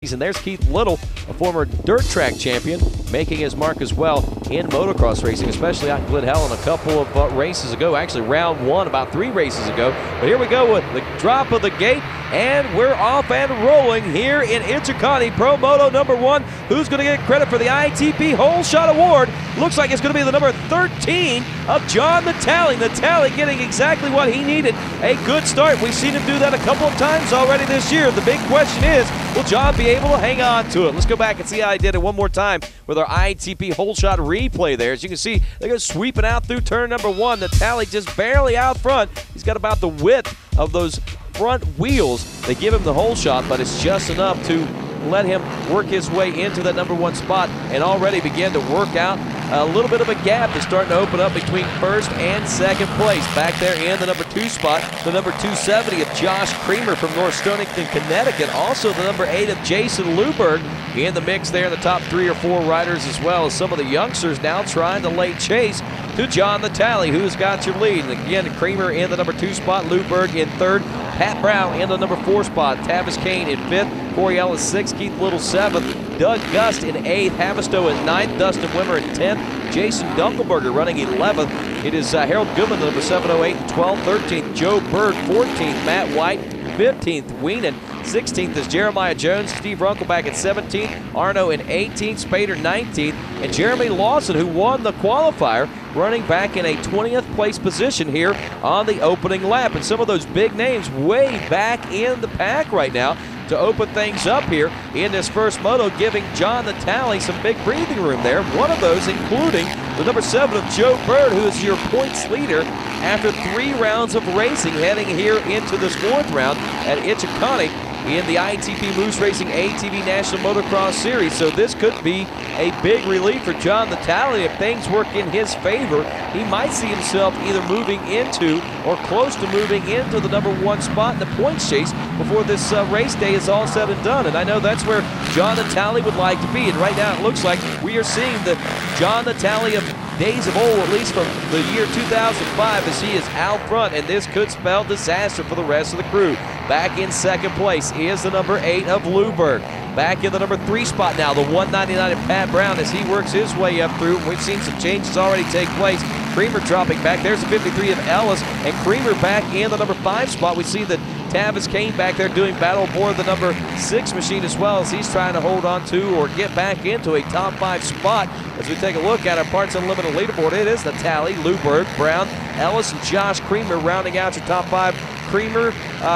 And there's Keith Little, a former dirt track champion, making his mark as well in motocross racing, especially out in Glen Helen a couple of races ago. Actually, round one about 3 races ago. But here we go with the drop of the gate, and we're off and rolling here in Acheconne Pro Moto number 1. Who's going to get credit for the ATV Hole Shot Award? Looks like it's going to be the number 13 of John Natale. Natale getting exactly what he needed. A good start. We've seen him do that a couple of times already this year. The big question is, will John be able to hang on to it? Let's go back and see how he did it one more time with our ITP hole shot replay there. As you can see, they're going sweeping out through turn number 1. Natale just barely out front. He's got about the width of those front wheels. They give him the hole shot, but it's just enough to let him work his way into that number 1 spot and already begin to work out a little bit of a gap that's starting to open up between first and second place. Back there in the number 2 spot, the number 270 of Josh Creamer from North Stonington, Connecticut. Also the number 8 of Jason Luberg in the mix there in the top 3 or 4 riders, as well as some of the youngsters now trying to lay chase to John Natale, who's got your lead. And again, Creamer in the number 2 spot, Luberg in 3rd, Pat Brown in the number 4 spot, Tavis Kane in 5th, Corey Ellis 6th, Keith Little 7th, Doug Gust in 8th, Havistow in 9th, Dustin Wimmer in 10th, Jason Dunkelberger running 11th. It is Harold Goodman, the number 708 and 12th, 13th, Joe Bird 14th, Matt White 15th, Weenan 16th is Jeremiah Jones, Steve Runkleback at 17th, Arno in 18th, Spader 19th, and Jeremy Lawson, who won the qualifier, running back in a 20th place position here on the opening lap. And some of those big names way back in the pack right now to open things up here in this first moto, giving John Natale some big breathing room there. One of those including the number 7 of Joe Bird, who is your points leader after 3 rounds of racing, heading here into this 4th round at Acheconne in the ITP Moose Racing ATV National Motocross Series. So this could be a big relief for John Natale. If things work in his favor, he might see himself either moving into or close to moving into the number 1 spot in the points chase before this race day is all said and done. And I know that's where John Natale would like to be. And right now it looks like we are seeing the John Natale of days of old, at least from the year 2005, as he is out front, and this could spell disaster for the rest of the crew. Back in 2nd place is the number 8 of Luberg. Back in the number 3 spot now, the 199 of Pat Brown, as he works his way up through. We've seen some changes already take place. Creamer dropping back. There's the 53 of Ellis, and Creamer back in the number 5 spot. We see that Tavis Kane back there doing battle aboard the number 6 machine as well, as he's trying to hold on to or get back into a top 5 spot. As we take a look at our Parts Unlimited leaderboard, it is Natale, Luberg, Brown, Ellis, and Josh Creamer rounding out your top 5. Creamer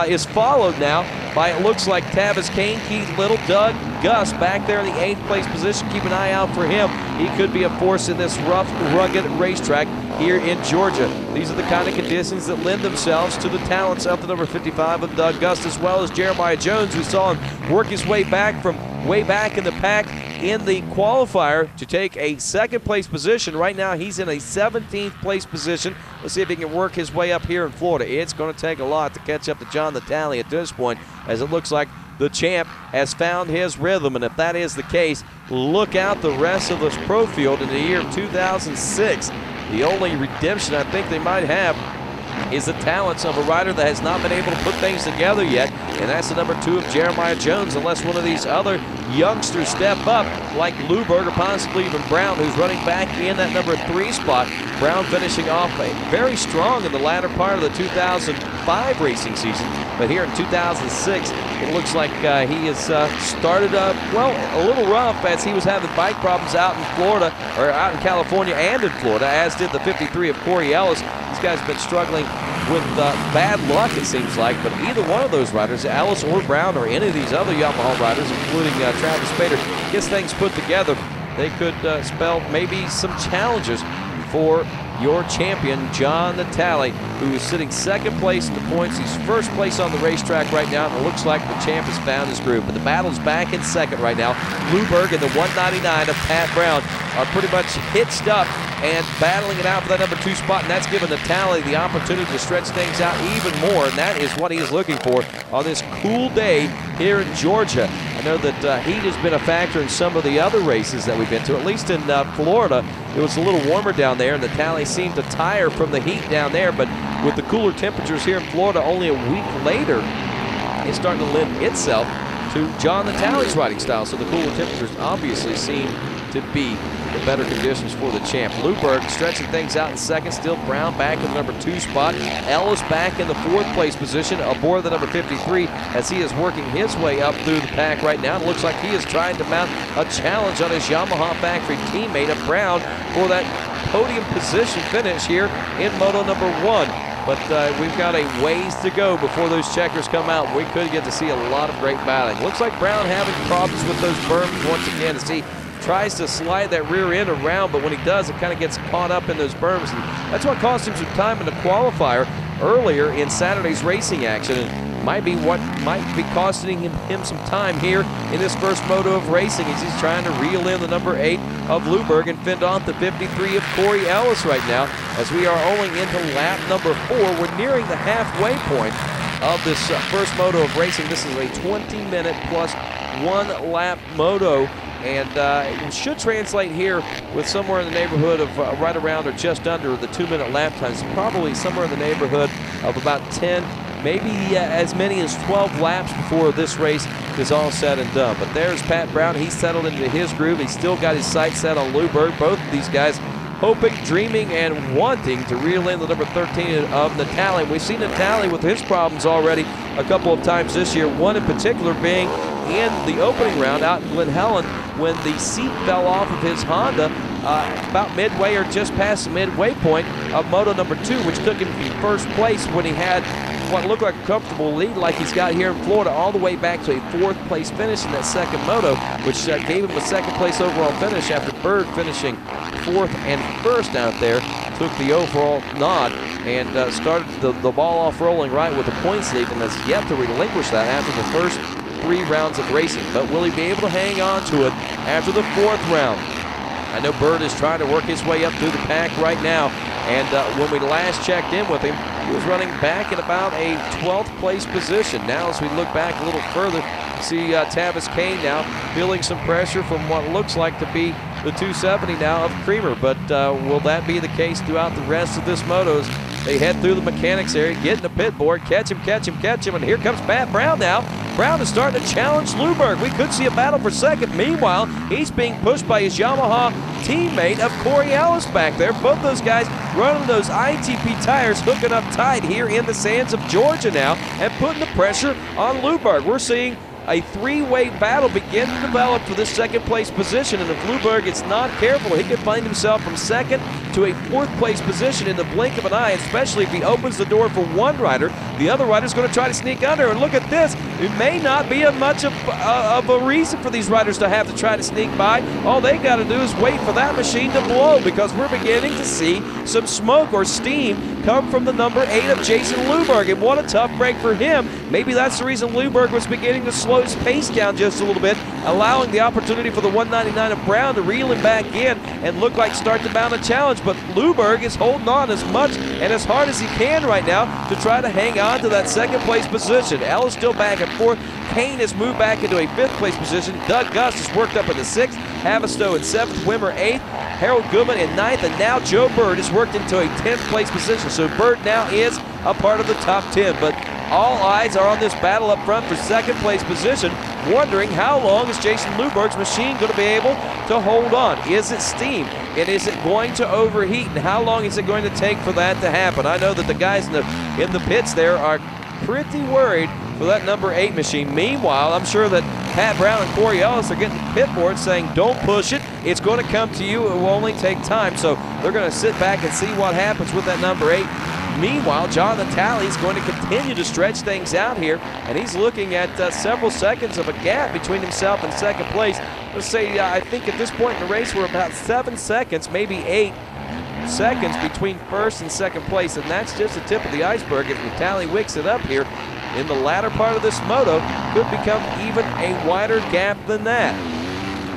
is followed now by, it looks like, Tavis Kane, Keith Little, Doug Gus back there in the 8th place position. Keep an eye out for him. He could be a force in this rough, rugged racetrack here in Georgia. These are the kind of conditions that lend themselves to the talents of the number 55 of Doug Gus, as well as Jeremiah Jones. We saw him work his way back from way back in the pack in the qualifier to take a 2nd place position. Right now he's in a 17th place position. Let's see if he can work his way up here in Florida. It's going to take a lot to catch up to John Natale at this point, as it looks like the champ has found his rhythm. And if that is the case, look out the rest of this pro field in the year of 2006. The only redemption I think they might have is the talents of a rider that has not been able to put things together yet, and that's the number 2 of Jeremiah Jones, unless one of these other youngsters step up, like Luberg or possibly even Brown, who's running back in that number 3 spot. Brown finishing off very strong in the latter part of the 2005 racing season, but here in 2006, it looks like he has started well, a little rough, as he was having bike problems out in Florida, or out in California and in Florida, as did the 53 of Corey Ellis. These guys have been struggling with bad luck, it seems like, but either one of those riders, Ellis or Brown, or any of these other Yamaha riders, including Travis Spader, gets things put together, they could spell maybe some challenges for your champion, John Natale, who is sitting 2nd place in the points. He's 1st place on the racetrack right now, and it looks like the champ has found his groove. But the battle's back in 2nd right now. Luberg and the 199 of Pat Brown are pretty much hitched up and battling it out for that number 2 spot, and that's given Natale the opportunity to stretch things out even more, and that is what he is looking for on this cool day here in Georgia. I know that heat has been a factor in some of the other races that we've been to. At least in Florida, it was a little warmer down there, and Natale seemed to tire from the heat down there, but with the cooler temperatures here in Florida only a week later, it's starting to lend itself to John Natale's riding style. So the cooler temperatures obviously seem to be the better conditions for the champ. Luberg stretching things out in second. Still Brown back in the number 2 spot. Ellis back in the 4th place position aboard the number 53 as he is working his way up through the pack right now. It looks like he is trying to mount a challenge on his Yamaha factory teammate of Brown for that podium position finish here in Moto number 1. But we've got a ways to go before those checkers come out. We could get to see a lot of great battling. Looks like Brown having problems with those berms once again as he tries to slide that rear end around, but when he does, it kind of gets caught up in those berms. And that's what cost him some time in the qualifier earlier in Saturday's racing action, and might be what might be costing him some time here in his first moto of racing as he's trying to reel in the number 8 of Luberg and fend off the 53 of Corey Ellis right now as we are only into lap number 4. We're nearing the halfway point of this first moto of racing. This is a 20-minute plus 1 lap moto. And it should translate here with somewhere in the neighborhood of right around or just under the 2-minute lap times, probably somewhere in the neighborhood of about 10, maybe as many as 12 laps before this race is all said and done. But there's Pat Brown. He's settled into his groove. He's still got his sights set on Luberg. Both of these guys hoping, dreaming, and wanting to reel in the number 13 of Natale. We've seen Natale with his problems already a couple of times this year, one in particular being in the opening round out in Glen Helen when the seat fell off of his Honda about midway or just past the midway point of Moto number 2, which took him from first place when he had what looked like a comfortable lead like he's got here in Florida all the way back to a 4th place finish in that second moto, which gave him a 2nd place overall finish after Bird finishing 4th and 1st out there, took the overall nod and started the ball off rolling right with a points lead and has yet to relinquish that after the first 3 rounds of racing. But will he be able to hang on to it after the 4th round? I know Bird is trying to work his way up through the pack right now, and when we last checked in with him, he was running back in about a 12th place position. Now as we look back a little further, see Tavis Kane now feeling some pressure from what looks like to be the 270 now of Creamer, but will that be the case throughout the rest of this motos? They head through the mechanics area, get in the pit board, catch him, and here comes Pat Brown now. Brown is starting to challenge Luberg. We could see a battle for second. Meanwhile, he's being pushed by his Yamaha teammate of Corey Ellis back there. Both those guys running those ITP tires, hooking up tight here in the sands of Georgia now and putting the pressure on Luberg. We're seeing a 3-way battle begin to develop for this 2nd place position, and if Luberg is not careful, he could find himself from 2nd to a 4th place position in the blink of an eye, especially if he opens the door for one rider. The other rider's going to try to sneak under, and look at this. It may not be much of a reason for these riders to have to try to sneak by. All they got to do is wait for that machine to blow, because we're beginning to see some smoke or steam come from the number 8 of Jason Luberg, and what a tough break for him. Maybe that's the reason Luberg was beginning to slow his pace down just a little bit, allowing the opportunity for the 199 of Brown to reel him back in and look like start to mount a challenge. But Luberg is holding on as much and as hard as he can right now to try to hang on to that 2nd place position. Ellis still back and forth. Kane has moved back into a 5th place position. Doug Gus has worked up into 6th. Havistow in 7th. Wimmer 8th. Harold Goodman in 9th. And now Joe Bird has worked into a 10th place position. So Bird now is a part of the top 10. But all eyes are on this battle up front for 2nd place position, wondering how long is Jason Luberg's machine going to be able to hold on. Is it steam? And is it going to overheat? And how long is it going to take for that to happen? I know that the guys in the pits there are pretty worried for that number 8 machine. Meanwhile, I'm sure that Pat Brown and Corey Ellis are getting the pit board saying, don't push it. It's going to come to you. It will only take time. So they're going to sit back and see what happens with that number 8. Meanwhile, John Natale is going to continue to stretch things out here, and he's looking at several seconds of a gap between himself and 2nd place. Let's say, I think at this point in the race, we're about 7 seconds, maybe 8 seconds between 1st and 2nd place, and that's just the tip of the iceberg. If Natale wicks it up here in the latter part of this moto, could become even a wider gap than that.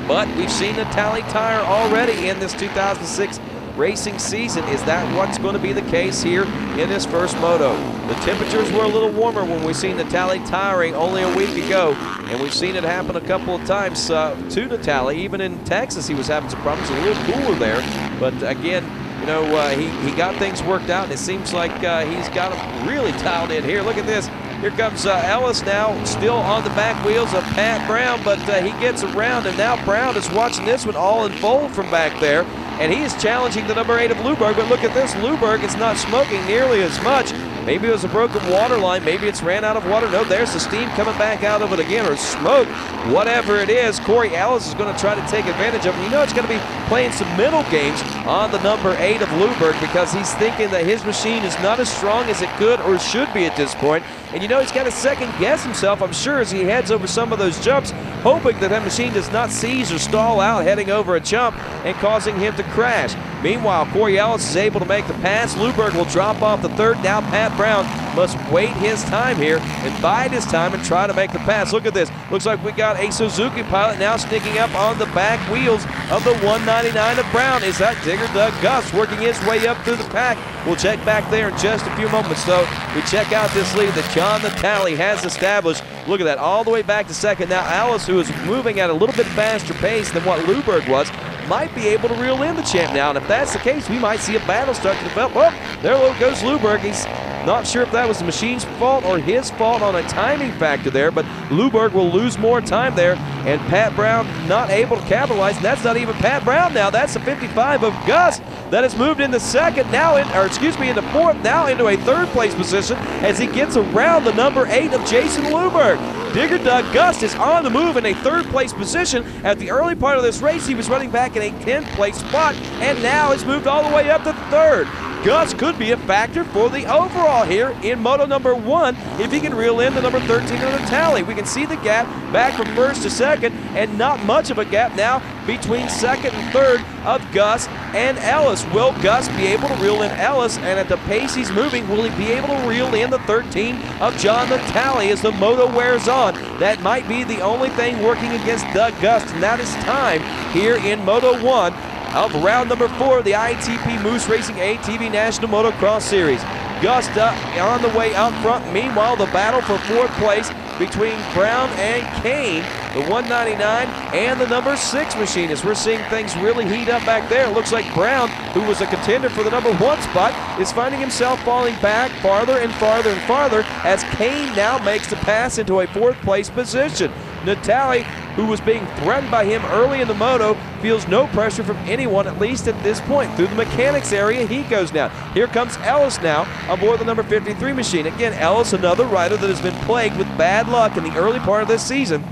But we've seen Natale tire already in this 2006 racing season. Is that what's going to be the case here in this first moto? The temperatures were a little warmer when we seen Natale tiring only a week ago, and we've seen it happen a couple of times to Natale. Even in Texas, he was having some problems. A little cooler there, but again, you know, he got things worked out, and it seems like he's got them really dialed in here. Look at this. Here comes Ellis now, still on the back wheels of Pat Brown, but he gets around, and now Brown is watching this one all unfold from back there, and he is challenging the number 8 of Luberg. But look at this, Luberg is not smoking nearly as much. Maybe it was a broken water line. Maybe it's ran out of water. No, there's the steam coming back out of it again, or smoke. Whatever it is, Corey Ellis is going to try to take advantage of it. You know, it's going to be playing some middle games on the number 8 of Luberg, because he's thinking that his machine is not as strong as it could or should be at this point. And you know, he's got to second guess himself, I'm sure, as he heads over some of those jumps, hoping that machine does not seize or stall out heading over a jump and causing him to crash. Meanwhile, Corey Ellis is able to make the pass. Luberg will drop off the third. Now Pat Brown must wait his time here and bide his time and try to make the pass. Look at this. Looks like we got a Suzuki pilot now sneaking up on the back wheels of the 199 of Brown. Is that Digger Doug Gus working his way up through the pack? We'll check back there in just a few moments, though. We check out this lead that John Natale has established. Look at that, all the way back to second. Now Ellis, who is moving at a little bit faster pace than what Luberg was, might be able to reel in the champ now. And if that's the case, we might see a battle start to develop. Oh, there goes Luberg. He's not sure if that was the machine's fault or his fault on a timing factor there, but Luberg will lose more time there, and Pat Brown not able to capitalize. And that's not even Pat Brown now. That's the 55 of Gus that has moved into second now, into fourth, now into a third place position as he gets around the number 8 of Jason Luberg. Digger Doug Gus is on the move in a third place position. At the early part of this race, he was running back in a 10th place spot, and now has moved all the way up to third. Gus could be a factor for the overall here in Moto number 1 if he can reel in the number 13 of the tally. We can see the gap back from first to second, and not much of a gap now between second and third of Gus and Ellis. Will Gus be able to reel in Ellis, and at the pace he's moving, will he be able to reel in the 13 of John Natale as the Moto wears on? That might be the only thing working against Doug Gus, and that is time here in Moto 1 of round number 4 of the ITP Moose Racing ATV National Motocross Series. Gus on the way up front. Meanwhile, the battle for fourth place between Brown and Kane, the 199 and the number 6 machine. As we're seeing things really heat up back there, it looks like Brown, who was a contender for the number 1 spot, is finding himself falling back farther and farther and farther as Kane now makes the pass into a 4th place position. Natale, who was being threatened by him early in the moto, feels no pressure from anyone, at least at this point. Through the mechanics area, he goes now. Here comes Ellis now aboard the number 53 machine. Again, Ellis, another rider that has been plagued with bad luck in the early part of this season.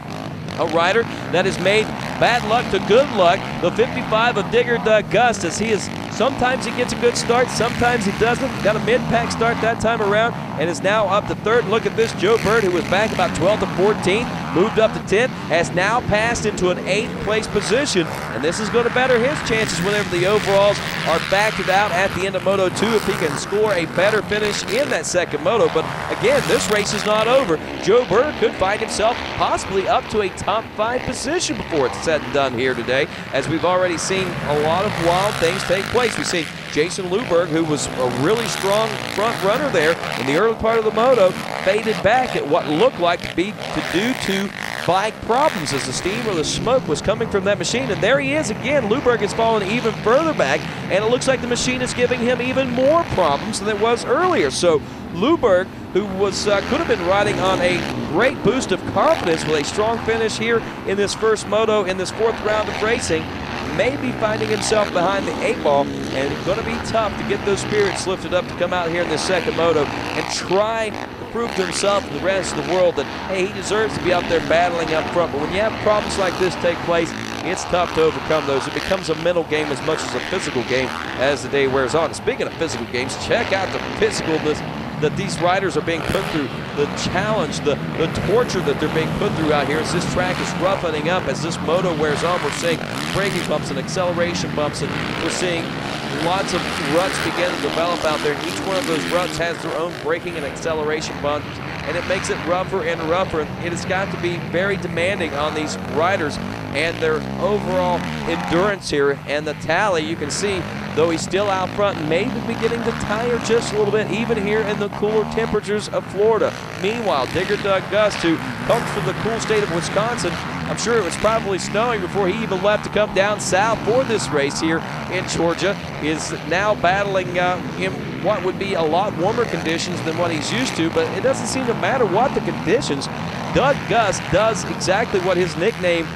A rider that has made bad luck to good luck, the 55 of Digger Doug Gus, as he is, sometimes he gets a good start, sometimes he doesn't. Got a mid-pack start that time around and is now up to third. Look at this, Joe Bird, who was back about 12th to 14th, moved up to 10th, has now passed into an 8th place position, and this is going to better his chances whenever the overalls are factored out at the end of Moto 2 if he can score a better finish in that second moto. But again, this race is not over. Joe Bird could find himself possibly up to a top 5 position before it's said and done here today, as we've already seen a lot of wild things take place. We've seen Jason Luberg, who was a really strong front runner there in the early part of the moto, faded back at what looked like to be due to bike problems as the steam or the smoke was coming from that machine. And there he is again. Luberg has fallen even further back, and it looks like the machine is giving him even more problems than it was earlier. So Luberg, who was could have been riding on a great boost of confidence with a strong finish here in this first moto in this 4th round of racing, may be finding himself behind the 8 ball, and it's going to be tough to get those spirits lifted up to come out here in this second moto and try to prove to himself and the rest of the world that, hey, he deserves to be out there battling up front. But when you have problems like this take place, it's tough to overcome those. It becomes a mental game as much as a physical game as the day wears on. And speaking of physical games, check out the physicalness that these riders are being put through, the challenge, the torture that they're being put through out here as this track is roughening up. As this moto wears on, we're seeing braking bumps and acceleration bumps, and we're seeing lots of ruts begin to develop out there. And each one of those ruts has their own braking and acceleration bumps, and it makes it rougher and rougher. And it has got to be very demanding on these riders and their overall endurance here. And the tally, you can see, though he's still out front and maybe beginning to tire just a little bit, even here in the cooler temperatures of Florida. Meanwhile, Digger Doug Gus, who comes from the cool state of Wisconsin, I'm sure it was probably snowing before he even left to come down south for this race here in Georgia, is now battling what would be a lot warmer conditions than what he's used to, but it doesn't seem to matter what the conditions. Doug Gus does exactly what his nickname